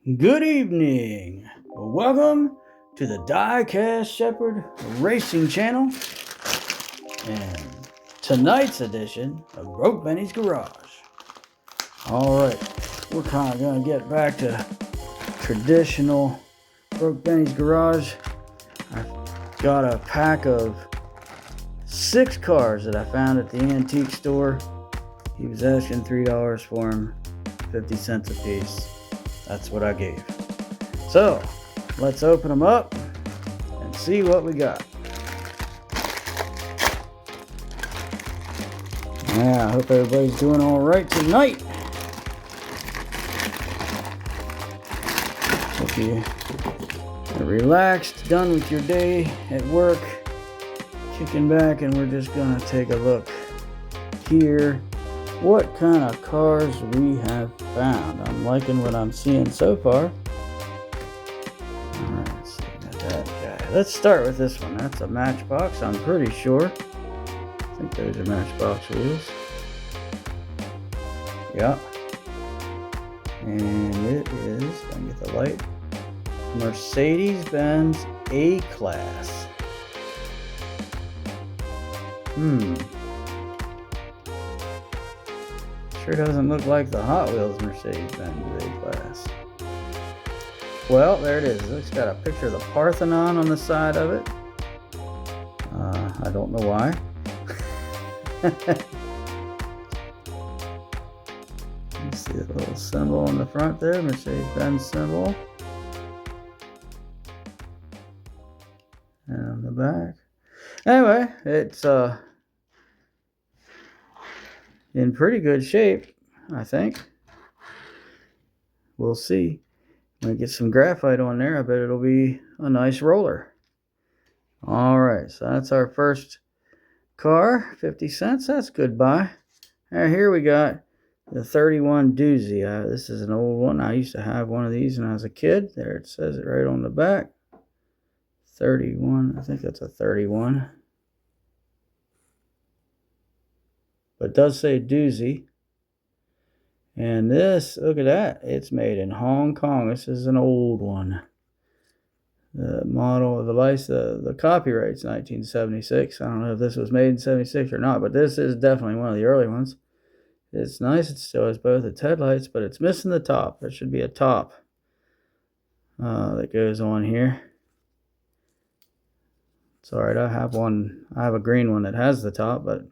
Good evening. Welcome to the Diecast Shepherd Racing Channel and tonight's edition of Brokebenny's Garage. Alright, we're kind of going to get back to traditional Brokebenny's Garage. I've got a pack of 6 cars that I found at the antique store. He was asking $3 for them, 50 cents a piece. That's what I gave. So, let's open them up and see what we got. Yeah, I hope everybody's doing all right tonight. Hope you're relaxed, done with your day at work, kicking back, and we're just gonna take a look here. What kind of cars we have found. I'm liking what I'm seeing so far. Alright, let's see. Got that guy. Let's start with this one. That's a Matchbox, I'm pretty sure. I think those are Matchbox wheels. Yeah. And it is, if I can get the light, Mercedes-Benz A-Class. Sure doesn't look like the Hot Wheels Mercedes-Benz A-Class. Well, there it is. It's got a picture of the Parthenon on the side of it. I don't know why. You see the little symbol on the front there, Mercedes-Benz symbol. And on the back. Anyway, it's in pretty good shape, I think. We'll see. When I get some graphite on there, I bet it'll be a nice roller. Alright, so that's our first car. 50 cents, that's good buy. Now here we got the 31 doozy. This is an old one. I used to have one of these when I was a kid. There it says it right on the back. 31, I think that's a 31. But it does say doozy. And this, look at that. It's made in Hong Kong. This is an old one. The model, the copyright's 1976. I don't know if this was made in 76 or not, but this is definitely one of the early ones. It's nice. It still has both its headlights, but it's missing the top. There should be a top that goes on here. It's alright. I have a green one that has the top, but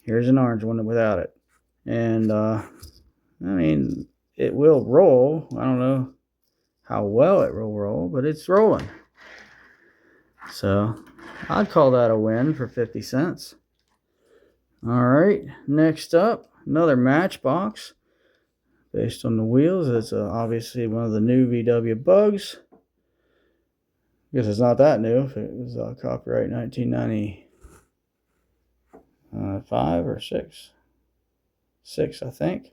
here's an orange one without it. And, I mean, it will roll. I don't know how well it will roll, but it's rolling. So, I'd call that a win for 50 cents. Alright, next up, another Matchbox. Based on the wheels, it's obviously one of the new VW Bugs. I guess it's not that new. If it was copyright 1995 or 6. 6, I think.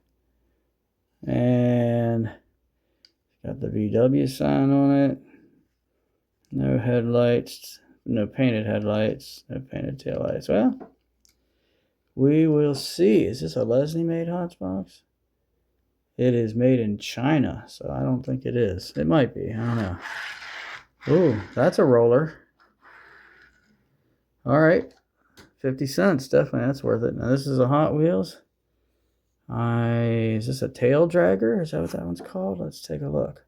And got the VW sign on it. No headlights. No painted headlights. No painted taillights. Well, we will see. Is this a Leslie made Matchbox? It is made in China, so I don't think it is. It might be. I don't know. Ooh, that's a roller. Alright. 50 cents. Definitely. That's worth it. Now, this is a Hot Wheels. Is this a tail dragger? Is that what that one's called? Let's take a look.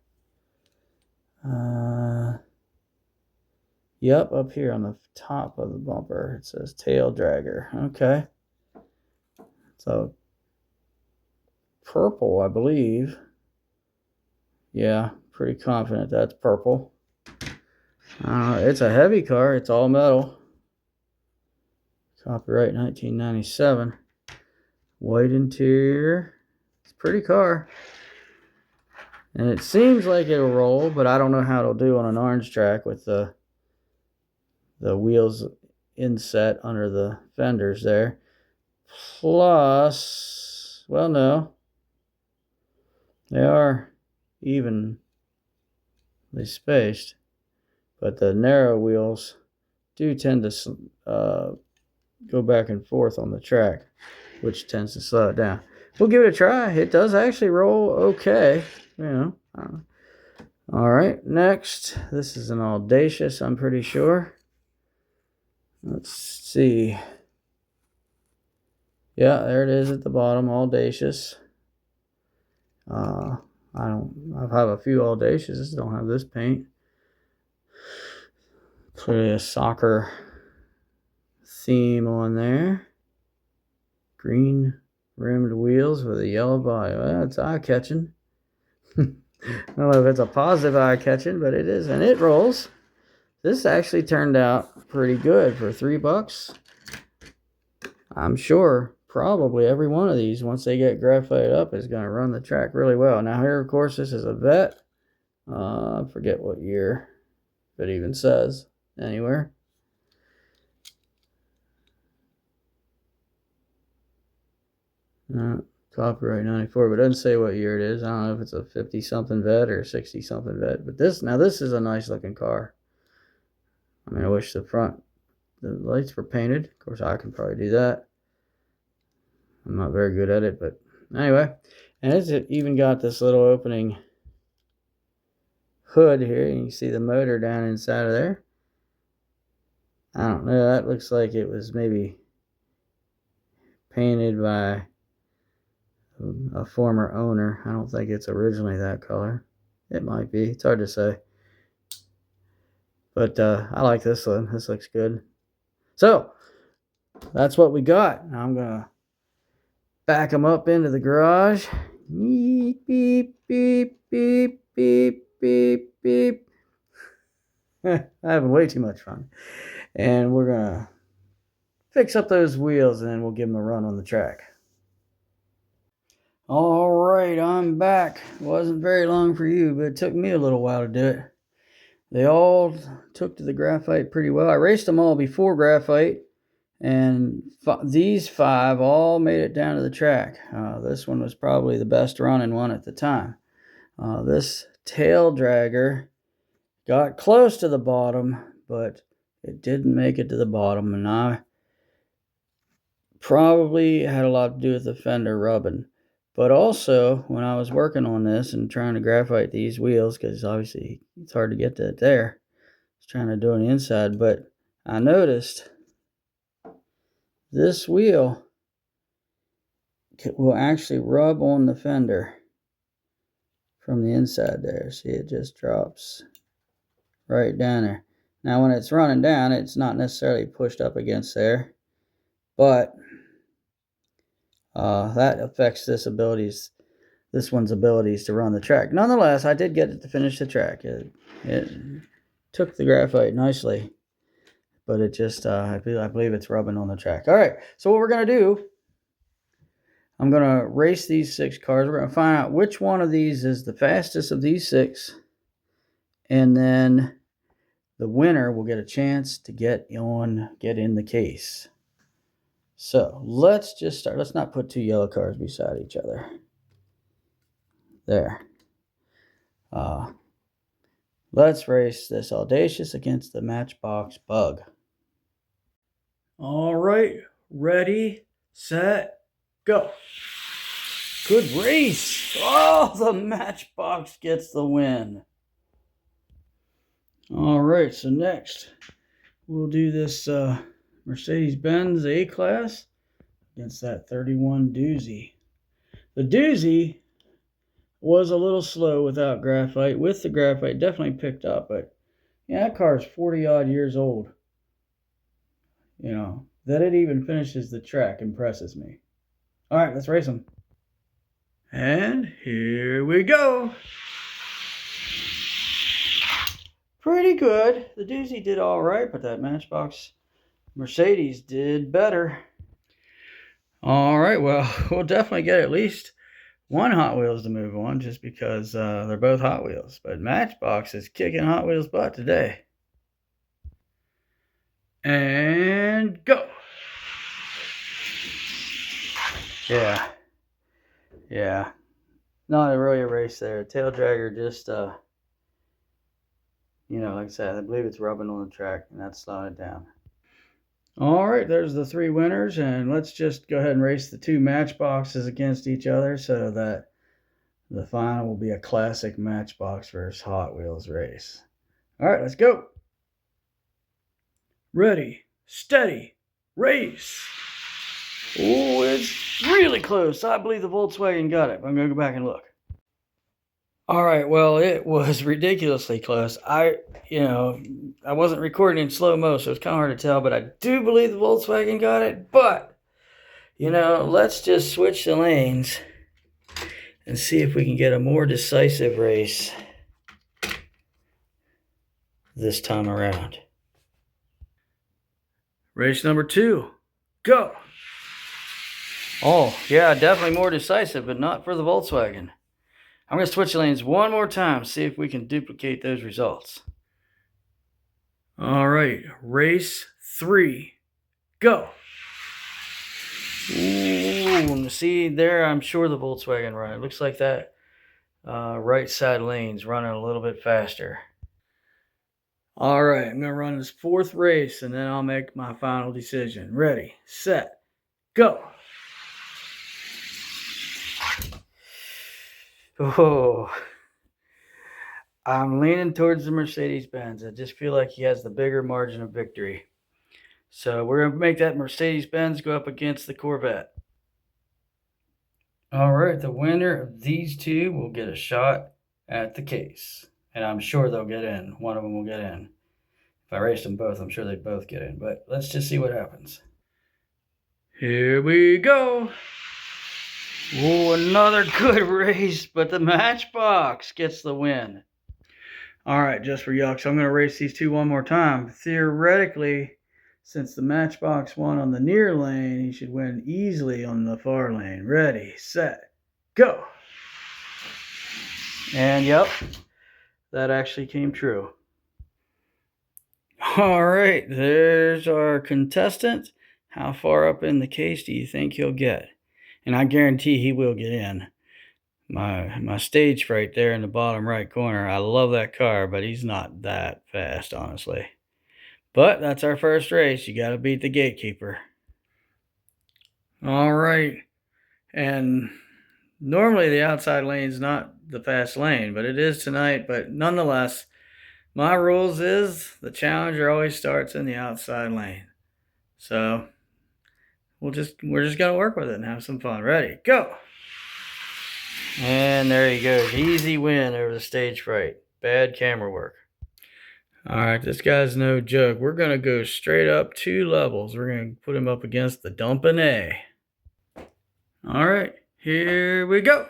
Yep, up here on the top of the bumper, it says tail dragger. Okay. So, purple, I believe. Yeah, pretty confident that's purple. It's a heavy car. It's all metal. Copyright 1997. White interior. It's a pretty car. And it seems like it'll roll, but I don't know how it'll do on an orange track with the wheels inset under the fenders there. Plus, well, no. They are evenly spaced, but the narrow wheels do tend to go back and forth on the track, which tends to slow it down. We'll give it a try. It does actually roll okay. You know, All right, next, this is an Audacious, I'm pretty sure. Let's see. Yeah, there it is at the bottom, Audacious. I have a few Audacious, don't have this paint. Clearly a soccer theme on there. Green rimmed wheels with a yellow body. Well, it's eye-catching. I don't know if it's a positive eye-catching, but it is, and it rolls. This actually turned out pretty good for $3. I'm sure probably every one of these, once they get graphite up, is going to run the track really well. Now here, of course, this is a vet. I forget what year, if it even says anywhere. Copyright 94, but it doesn't say what year it is. I don't know if it's a 50-something vet or 60-something vet. But this is a nice-looking car. I mean, I wish the lights were painted. Of course, I can probably do that. I'm not very good at it, but anyway. And it's even got this little opening hood here. You can see the motor down inside of there. I don't know. That looks like it was maybe painted by a former owner. I don't think it's originally that color. It might be. It's hard to say. But I like this one. This looks good. So, that's what we got. Now I'm going to back them up into the garage. Beep, beep, beep, beep, beep, beep, beep. I'm having way too much fun. And we're going to fix up those wheels, and then we'll give them a run on the track. All right, I'm back. It wasn't very long for you, but it took me a little while to do it. They all took to the graphite pretty well. I raced them all before graphite, and these 5 all made it down to the track. This one was probably the best running one at the time. This tail dragger got close to the bottom, but it didn't make it to the bottom, and I probably had a lot to do with the fender rubbing. But also, when I was working on this and trying to graphite these wheels, because obviously it's hard to get that there, I was trying to do it on the inside, but I noticed this wheel will actually rub on the fender from the inside there. See, it just drops right down there. Now, when it's running down, it's not necessarily pushed up against there, but that affects this one's abilities to run the track. Nonetheless, I did get it to finish the track. It took the graphite nicely, but it just, I believe it's rubbing on the track. All right, so what we're going to do, I'm going to race these 6 cars. We're going to find out which one of these is the fastest of these 6, and then the winner will get a chance to get in the case. So let's just start. Let's not put 2 yellow cars beside each other. There. Let's race this Audacious against the Matchbox Bug. All right, ready, set, go. Good race. Oh, the Matchbox gets the win. All right, so next we'll do this Mercedes-Benz A-Class against that 31 Doozy. The Doozy was a little slow without graphite. With the graphite, definitely picked up, but yeah, that car is 40-odd years old. You know, that it even finishes the track impresses me. All right, let's race them. And here we go. Pretty good. The Doozy did all right, but that Matchbox Mercedes did better. All right, well, we'll definitely get at least one Hot Wheels to move on, just because they're both Hot Wheels. But Matchbox is kicking Hot Wheels' butt today. And go. Yeah. Not really a race there. Tail dragger just, like I said, I believe it's rubbing on the track, and that's slowing it down. All right, there's the 3 winners, and let's just go ahead and race the 2 Matchboxes against each other so that The final will be a classic Matchbox versus Hot Wheels race. All right, let's go. Ready, steady, race. Oh, it's really close. I believe the Volkswagen got it. I'm going to go back and look. All right, well, it was ridiculously close. I wasn't recording in slow-mo, so it's kind of hard to tell, but I do believe the Volkswagen got it. But, let's just switch the lanes and see if we can get a more decisive race this time around. Race number 2, go. Oh, yeah, definitely more decisive, but not for the Volkswagen. I'm going to switch lanes one more time, see if we can duplicate those results. All right, race 3, go. Ooh, see there, I'm sure the Volkswagen run. It looks like that right side lane's running a little bit faster. All right, I'm going to run this 4th race, and then I'll make my final decision. Ready, set, go. Oh, I'm leaning towards the Mercedes-Benz. I just feel like he has the bigger margin of victory. So we're going to make that Mercedes-Benz go up against the Corvette. All right, the winner of these two will get a shot at the case. And I'm sure they'll get in. One of them will get in. If I race them both, I'm sure they both get in. But let's just see what happens. Here we go. Oh, another good race, but the Matchbox gets the win. All right, just for yucks, I'm going to race these two one more time. Theoretically, since the Matchbox won on the near lane, he should win easily on the far lane. Ready, set, go. And yep, that actually came true. All right, there's our contestant. How far up in the case do you think he'll get? And I guarantee he will get in. My stage fright there in the bottom right corner. I love that car, but he's not that fast, honestly. But that's our first race. You got to beat the gatekeeper. All right. And normally the outside lane's not the fast lane, but it is tonight. But nonetheless, my rules is the challenger always starts in the outside lane. So we're just going to work with it and have some fun. Ready, go. And there he goes. Easy win over the stage fright. Bad camera work. All right, this guy's no joke. We're going to go straight up 2 levels. We're going to put him up against the Dumpin' A. All right, here we go.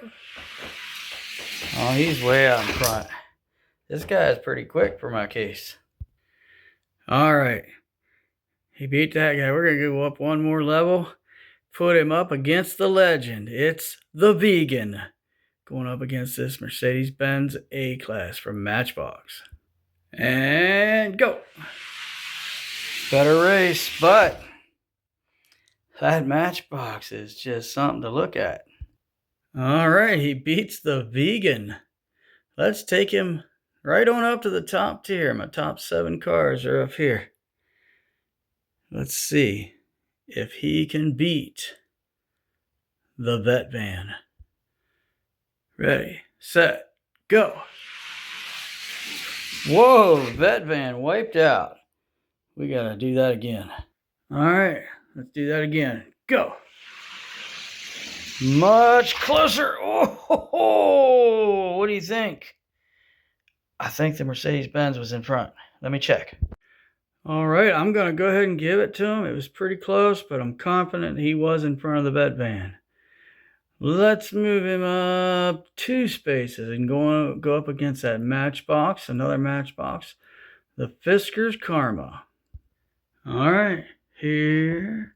Oh, he's way out in front. This guy is pretty quick for my case. All right. He beat that guy. We're going to go up one more level. Put him up against the legend. It's the Vegan. Going up against this Mercedes-Benz A-Class from Matchbox. And go. Better race, but that Matchbox is just something to look at. All right, he beats the Vegan. Let's take him right on up to the top tier. My top 7 cars are up here. Let's see if he can beat the Vet Van. Ready, set, go. Whoa, Vet Van wiped out. We got to do that again. All right, let's do that again. Go. Much closer. Oh, what do you think? I think the Mercedes-Benz was in front. Let me check. All right, I'm going to go ahead and give it to him. It was pretty close, but I'm confident he was in front of the Vet Van. Let's move him up 2 spaces and go up against that Matchbox, another Matchbox, the Fisker's Karma. All right, here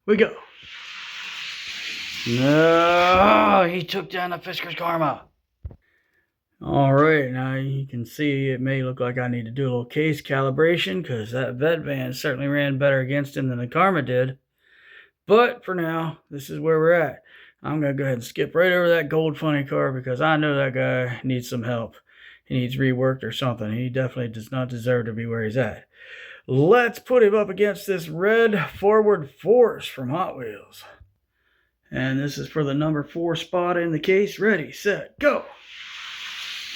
we go. No, he took down the Fisker's Karma. All right, now you can see it may look like I need to do a little case calibration because that Vet Van certainly ran better against him than the Karma did. But for now, this is where we're at. I'm going to go ahead and skip right over that gold funny car because I know that guy needs some help. He needs reworked or something. He definitely does not deserve to be where he's at. Let's put him up against this red Forward Force from Hot Wheels. And this is for the number 4 spot in the case. Ready, set, go.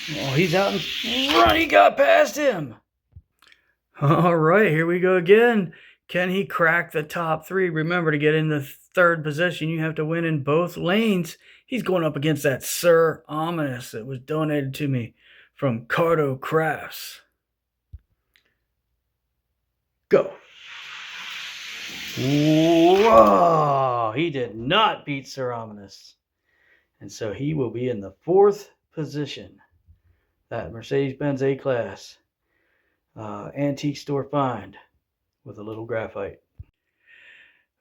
Oh, he's out in front. He got past him. All right, here we go again. Can he crack the top 3? Remember, to get in the 3rd position, you have to win in both lanes. He's going up against that Sir Ominous that was donated to me from Cardo Crafts. Go. Whoa! He did not beat Sir Ominous. And so he will be in the 4th position. That Mercedes-Benz A-Class antique store find with a little graphite.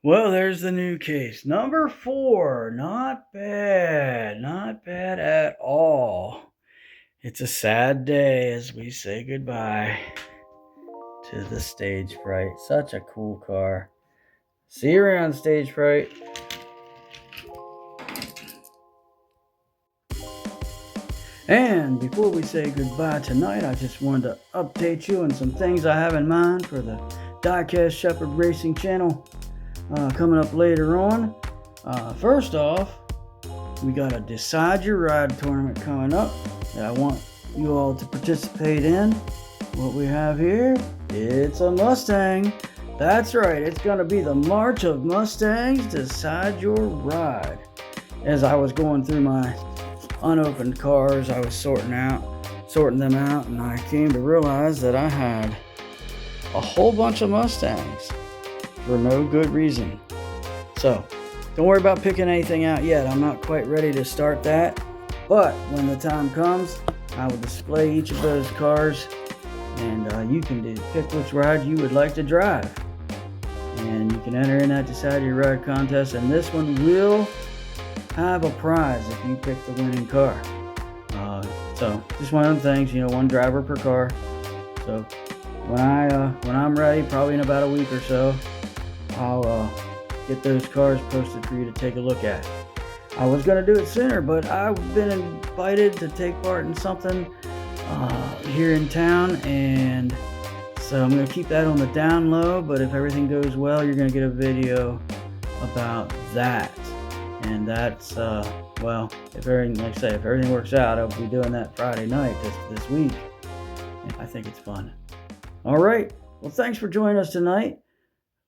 Well, there's the new case. Number 4. Not bad. Not bad at all. It's a sad day as we say goodbye to the Stage Fright. Such a cool car. See you around, Stage Fright. And before we say goodbye tonight, I just wanted to update you on some things I have in mind for the Diecast Shepherd Racing channel coming up later on. First off, we got a Decide Your Ride tournament coming up that I want you all to participate in. What we have here, it's a Mustang. That's right, it's going to be the March of Mustangs Decide Your Ride. As I was going through my unopened cars, I was sorting them out, and I came to realize that I had a whole bunch of Mustangs for no good reason. So don't worry about picking anything out yet. I'm not quite ready to start that, but when the time comes, I will display each of those cars, and you can pick which ride you would like to drive, and you can enter in that Decide Your Ride contest, and this one will have a prize if you pick the winning car. So just one of them things, one driver per car. So when I'm ready, probably in about a week or so, I'll get those cars posted for you to take a look at. I was going to do it sooner, but I've been invited to take part in something here in town, and so I'm going to keep that on the down low, but if everything goes well, you're going to get a video about that. And that's, well, if everything works out, I'll be doing that Friday night this week. And I think it's fun. All right. Well, thanks for joining us tonight.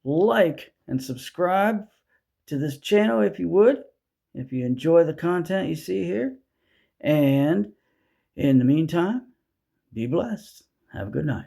Like and subscribe to this channel if you would, if you enjoy the content you see here. And in the meantime, be blessed. Have a good night.